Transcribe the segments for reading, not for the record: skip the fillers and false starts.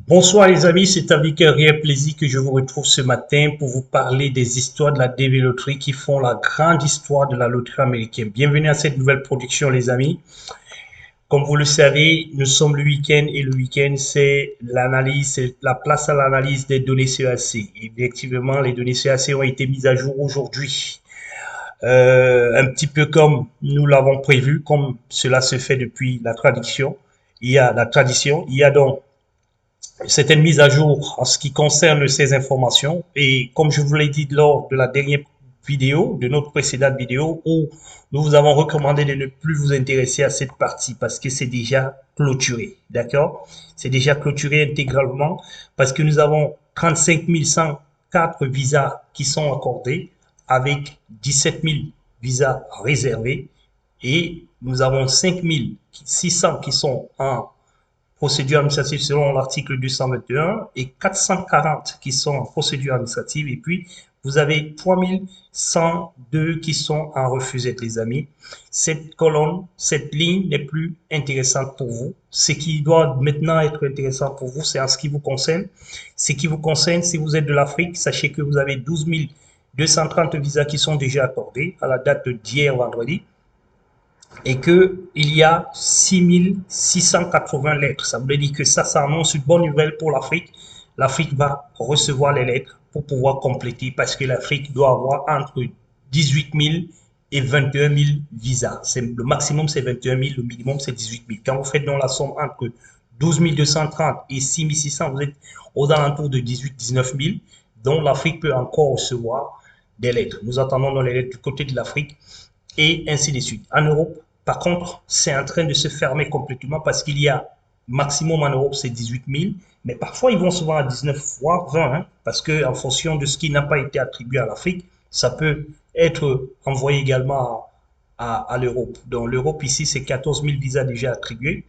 Bonsoir les amis, c'est avec un réel plaisir que je vous retrouve ce matin pour vous parler des histoires de la DV Loterie qui font la grande histoire de la loterie américaine. Bienvenue à cette nouvelle production les amis. Comme vous le savez, nous sommes le week-end et le week-end c'est l'analyse, c'est la place à l'analyse des données CAC. Effectivement, les données CAC ont été mises à jour aujourd'hui. Un petit peu comme nous l'avons prévu, comme cela se fait depuis la tradition. Il y a donc certaines mises à jour en ce qui concerne ces informations. Et comme je vous l'ai dit lors de la dernière vidéo, de notre précédente vidéo, où nous vous avons recommandé de ne plus vous intéresser à cette partie parce que c'est déjà clôturé. D'accord? C'est déjà clôturé intégralement parce que nous avons 35 104 visas qui sont accordés avec 17 000 visas réservés et nous avons 5 600 qui sont en procédure administrative selon l'article 221 et 440 qui sont en procédure administrative. Et puis, vous avez 3102 qui sont en refusette, les amis. Cette colonne, cette ligne n'est plus intéressante pour vous. Ce qui doit maintenant être intéressant pour vous, c'est en ce qui vous concerne. Ce qui vous concerne, si vous êtes de l'Afrique, sachez que vous avez 12 230 visas qui sont déjà accordés à la date d'hier vendredi et que il y a 6680 lettres. Ça veut dire que ça annonce une bonne nouvelle pour l'Afrique. L'Afrique va recevoir les lettres pour pouvoir compléter parce que l'Afrique doit avoir entre 18 000 et 21 000 visas. Le maximum, c'est 21 000, le minimum, c'est 18 000. Quand vous faites dans la somme entre 12 230 et 6 600, vous êtes aux alentours de 18-19 000, dont l'Afrique peut encore recevoir des lettres. Nous attendons dans les lettres du côté de l'Afrique et ainsi de suite. En Europe, par contre, c'est en train de se fermer complètement parce qu'il y a maximum en Europe, c'est 18 000, mais parfois ils vont souvent à 19 voire 20, hein, parce que en fonction de ce qui n'a pas été attribué à l'Afrique, ça peut être envoyé également à l'Europe. Donc l'Europe ici, c'est 14 000 visas déjà attribués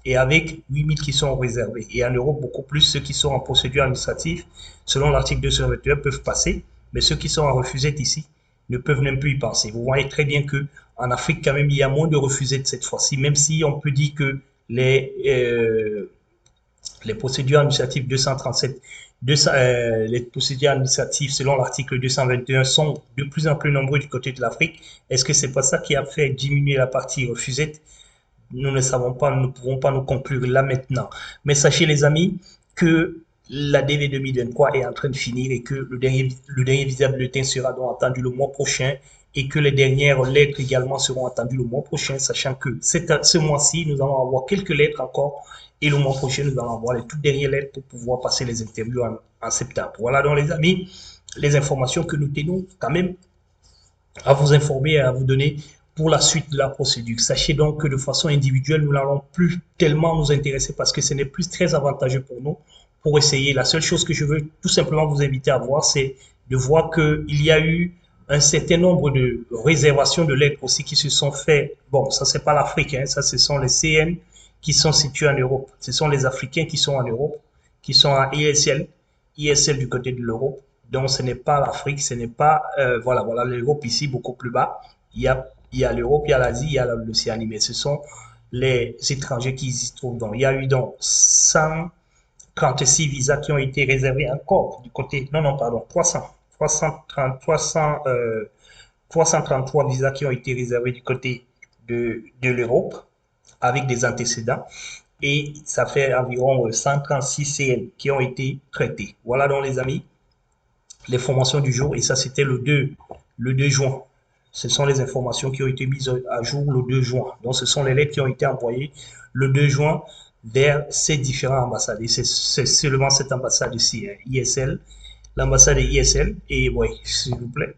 et avec 8 000 qui sont réservés. Et en Europe, beaucoup plus, ceux qui sont en procédure administrative, selon l'article 221, peuvent passer, mais ceux qui sont en refusette ici ne peuvent même plus y penser. Vous voyez très bien que en Afrique, quand même, il y a moins de refusettes cette fois-ci, même si on peut dire que les procédures administratives 237, les procédures administratives selon l'article 221 sont de plus en plus nombreux du côté de l'Afrique. Est-ce que c'est pas ça qui a fait diminuer la partie refusette? Nous ne savons pas, nous ne pouvons pas nous conclure là maintenant. Mais sachez les amis que la DV 2023 est en train de finir et que le dernier visa bulletin sera donc attendu le mois prochain et que les dernières lettres également seront attendues le mois prochain, sachant que ce mois-ci, nous allons avoir quelques lettres encore et le mois prochain, nous allons avoir les toutes dernières lettres pour pouvoir passer les interviews en septembre. Voilà donc les amis, les informations que nous tenons quand même à vous informer et à vous donner pour la suite de la procédure. Sachez donc que de façon individuelle, nous n'allons plus tellement nous intéresser parce que ce n'est plus très avantageux pour nous pour essayer. La seule chose que je veux tout simplement vous inviter à voir, c'est de voir qu'il y a eu un certain nombre de réservations de lettres aussi qui se sont fait. Bon, ça c'est pas l'Afrique, hein, ça ce sont les CN qui sont situés en Europe. Ce sont les Africains qui sont en Europe, qui sont à ISL du côté de l'Europe. Donc ce n'est pas l'Afrique, ce n'est pas voilà l'Europe ici beaucoup plus bas. Il y a l'Europe, il y a l'Asie, il y a l'Océanie, mais ce sont les étrangers qui y trouvent. Donc il y a eu donc 136 visas qui ont été réservés encore du côté non pardon 333 visas qui ont été réservés du côté de l'Europe avec des antécédents et ça fait environ 136 CN qui ont été traités. Voilà donc les amis les formations du jour et ça c'était le 2 juin. Ce sont les informations qui ont été mises à jour le 2 juin. Donc ce sont les lettres qui ont été envoyées le 2 juin vers ces différentes ambassades. Et c'est seulement cette ambassade ici, hein, ISL, l'ambassade ISL, et oui, s'il vous plaît,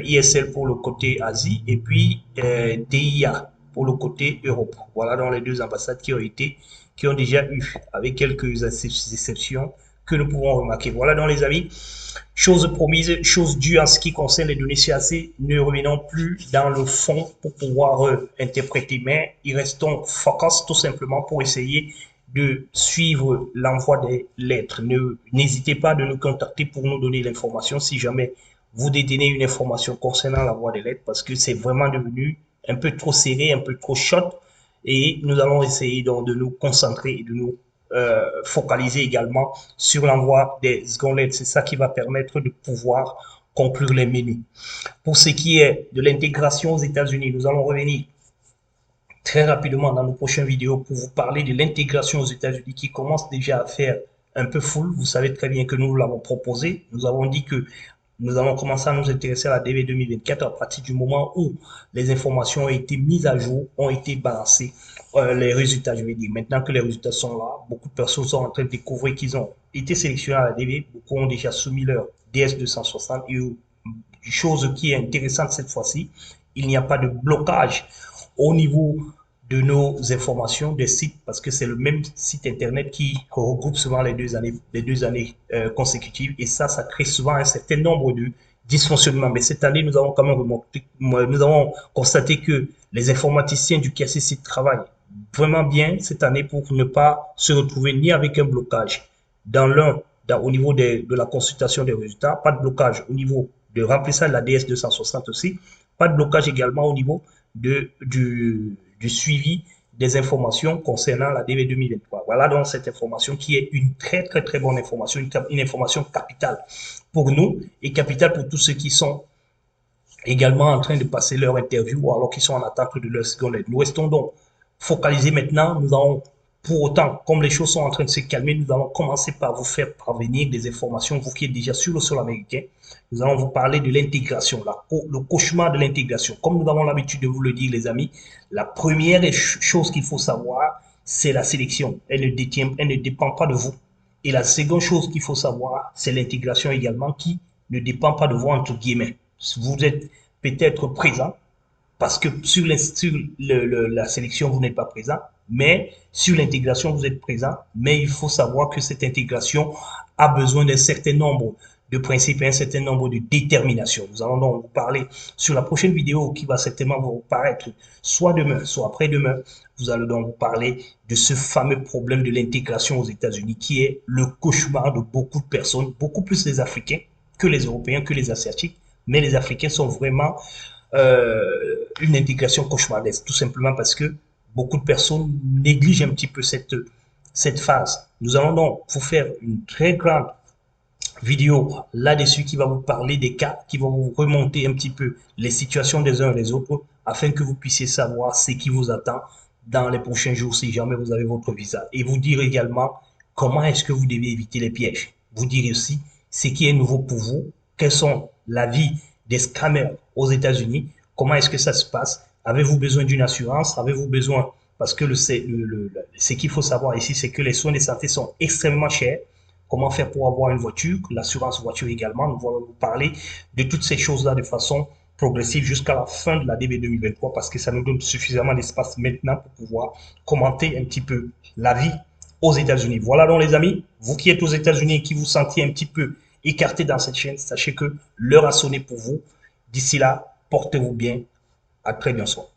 ISL pour le côté Asie, et puis DIA pour le côté Europe. Voilà dans les deux ambassades qui ont déjà eu, avec quelques exceptions que nous pouvons remarquer. Voilà donc les amis, chose promise, chose due en ce qui concerne les données CAC, ne revenons plus dans le fond pour pouvoir interpréter, mais il restons focus tout simplement pour essayer de suivre l'envoi des lettres. N'hésitez pas de nous contacter pour nous donner l'information si jamais vous détenez une information concernant l'envoi des lettres parce que c'est vraiment devenu un peu trop serré, un peu trop short et nous allons essayer donc de nous concentrer et de nous focaliser également sur l'envoi des secondes lettres. C'est ça qui va permettre de pouvoir conclure les menus. Pour ce qui est de l'intégration aux États-Unis, nous allons revenir très rapidement dans nos prochaines vidéos pour vous parler de l'intégration aux États-Unis qui commence déjà à faire un peu full. Vous savez très bien que nous l'avons proposé. Nous avons dit que nous allons commencer à nous intéresser à la DV 2024 à partir du moment où les informations ont été mises à jour, ont été balancées, les résultats, je vais dire. Maintenant que les résultats sont là, beaucoup de personnes sont en train de découvrir qu'ils ont été sélectionnés à la DV. Beaucoup ont déjà soumis leur DS260 et chose qui est intéressante cette fois-ci, il n'y a pas de blocage au niveau de nos informations des sites parce que c'est le même site internet qui regroupe souvent les deux années consécutives et ça crée souvent un certain nombre de dysfonctionnements. Mais cette année, nous avons quand même nous avons constaté que les informaticiens du KCC travaillent vraiment bien cette année pour ne pas se retrouver ni avec un blocage au niveau de la consultation des résultats, pas de blocage au niveau de remplissage de la DS260 aussi, pas de blocage également au niveau du suivi des informations concernant la DV 2023. Voilà donc cette information qui est une très bonne information, une information capitale pour nous et capitale pour tous ceux qui sont également en train de passer leur interview ou alors qui sont en attente de leur seconde lettre. Nous restons donc focalisés maintenant. Nous allons, pour autant, comme les choses sont en train de se calmer, nous allons commencer par vous faire parvenir des informations, vous qui êtes déjà sur le sol américain. Nous allons vous parler de l'intégration, le cauchemar de l'intégration. Comme nous avons l'habitude de vous le dire, les amis, la première chose qu'il faut savoir, c'est la sélection. Elle ne dépend pas de vous. Et la seconde chose qu'il faut savoir, c'est l'intégration également qui ne dépend pas de vous, entre guillemets. Vous êtes peut-être présent parce que sur la sélection, vous n'êtes pas présent, mais sur l'intégration, vous êtes présent. Mais il faut savoir que cette intégration a besoin d'un certain nombre de principes et un certain nombre de déterminations. Nous allons donc vous parler sur la prochaine vidéo qui va certainement vous paraître soit demain, soit après-demain. Vous allez donc vous parler de ce fameux problème de l'intégration aux États-Unis qui est le cauchemar de beaucoup de personnes, beaucoup plus les Africains que les Européens, que les Asiatiques. Mais les Africains sont vraiment une intégration cauchemardesque, tout simplement parce que beaucoup de personnes négligent un petit peu cette phase. Nous allons donc vous faire une très grande vidéo là-dessus qui va vous parler des cas, qui vont vous remonter un petit peu les situations des uns et des autres afin que vous puissiez savoir ce qui vous attend dans les prochains jours si jamais vous avez votre visa. Et vous dire également comment est-ce que vous devez éviter les pièges. Vous dire aussi ce qui est nouveau pour vous, quels sont la vie des scammers aux États-Unis, comment est-ce que ça se passe, avez-vous besoin d'une assurance, avez-vous besoin, parce que ce qu'il faut savoir ici, c'est que les soins de santé sont extrêmement chers. Comment faire pour avoir une voiture, l'assurance voiture également. Nous allons vous parler de toutes ces choses-là de façon progressive jusqu'à la fin de la DB 2023 parce que ça nous donne suffisamment d'espace maintenant pour pouvoir commenter un petit peu la vie aux États-Unis. Voilà donc les amis, vous qui êtes aux États-Unis et qui vous sentiez un petit peu écarté dans cette chaîne, sachez que l'heure a sonné pour vous. D'ici là, portez-vous bien. À très bientôt.